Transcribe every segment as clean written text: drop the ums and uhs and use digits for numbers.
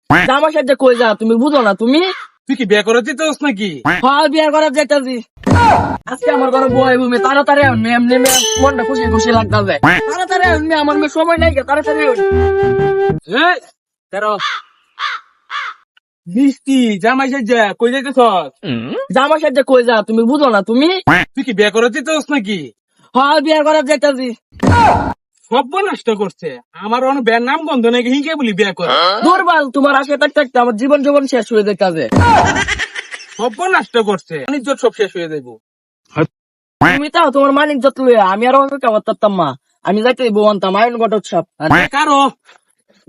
জামাই সাথে কই যা তুমি বুঝো না তুমি? তুই কি বিয়ে করে দিতেছ নাকি? হ্যাঁ বিয়ে করার যাইতাছি। আজকে আমার ঘরে বই ভূমি তাড়াতাড়ি এমনি এমনি মনটা খুশি খুশি লাগতাছে। তাড়াতাড়ি এমনি আমার মেয়ে সময় নাই তাড়াতাড়ি এই তেরো মিষ্টি জামাই সাজ্জা কই যাইতেছ? জামাই সাথে কই যা তুমি বুঝো না তুমি? তুই কি বিয়ে করে দিতেছ নাকি? হ্যাঁ বিয়ে করার যাইতাছি। সব নষ্ট করছে আমার অনেক বিয়ের নাম গন্ধ নাকি হিংকে বলি বিয়ে করে। দুর্বল তোমার আশে থাকতে থাকতে আমার জীবন জীবন শেষ হয়ে যাইতাছে। সব নষ্ট করছে বাণিজ্য সব শেষ হয়ে যাইব। তুমি তাও তোমার মানিক যত লইয়া আমি আর অপেক্ষা করতাম মা। আমি যাইতে বউ আনতাম আয়ন ঘটক সব। কারো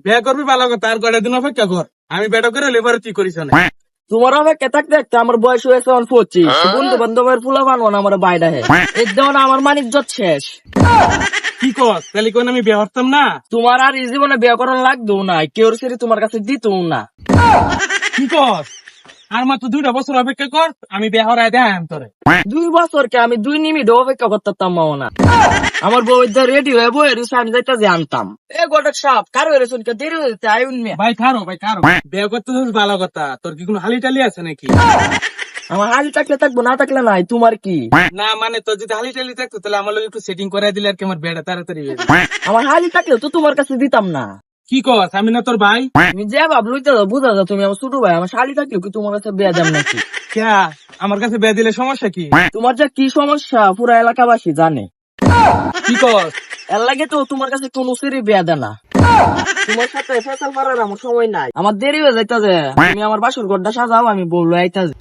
বিয়ে করবি ভালো কথা আর কয়টা দিন অপেক্ষা কর। আমি বেটা করে লেবার তুই করিস না। তোমার অপেক্ষা থাকতে থাকতে আমার বয়স হয়েছে 25। বন্ধু বান্ধবের ফুলা বানবো না আমার বাইরে এই দেওয়া আমার মানিক যত শেষ। কি কর তাহলে কোন আমি বিয়ে করতাম না? তোমার আর এই জীবনে বিয়ে করার লাগতো না, কেউ সেরে তোমার কাছে দিত না। কি কর আর মাত্র 2টা বছর অপেক্ষা কর আমি বিয়ে হরাই দেয় তোরে। 2 বছরকে আমি 2 নিমিট অপেক্ষা করতাম মাও না। আমার বউ রেডি হয়ে বই রয়েছে আমি যাইতে যে আনতাম। এ গোটা সাপ কারো এরকম দেরি হয়েছে আয়ুন মেয়ে। ভাই খারো বিয়ে করতে ভালো কথা। তোর কি কোনো হালি টালি আছে নাকি? আমার হালি থাকলে থাকবো না থাকলে নাই, তোমার কি? না মানে তোর যদি হালি টালি থাকতো তাহলে আমার লোক একটু সেটিং করে দিলে আর কি আমার বিয়েটা তাড়াতাড়ি হয়ে যেত। আমার হালি থাকলে তো তোমার কাছে দিতাম না। কি কর আমি না তোর ভাই? তুমি যে ভাব লইতে দাও বুঝা যাও তুমি আমার ছোট ভাই। আমার শালি থাকলেও কি তোমার কাছে বিয়া দাম নাকি? ক্যা আমার কাছে বিয়ে দিলে সমস্যা কি? তোমার যে কি সমস্যা পুরো এলাকাবাসী জানে। কি কর এর লাগে তো তোমার কাছে কোনো সিরি বিয়া দেয় না। তোমার সাথে ফেসাল পারার আমার সময় নাই, আমার দেরি হয়ে যাইতাছে। তুমি আমার বাসর ঘরটা সাজাও আমি বললো আইতাছে।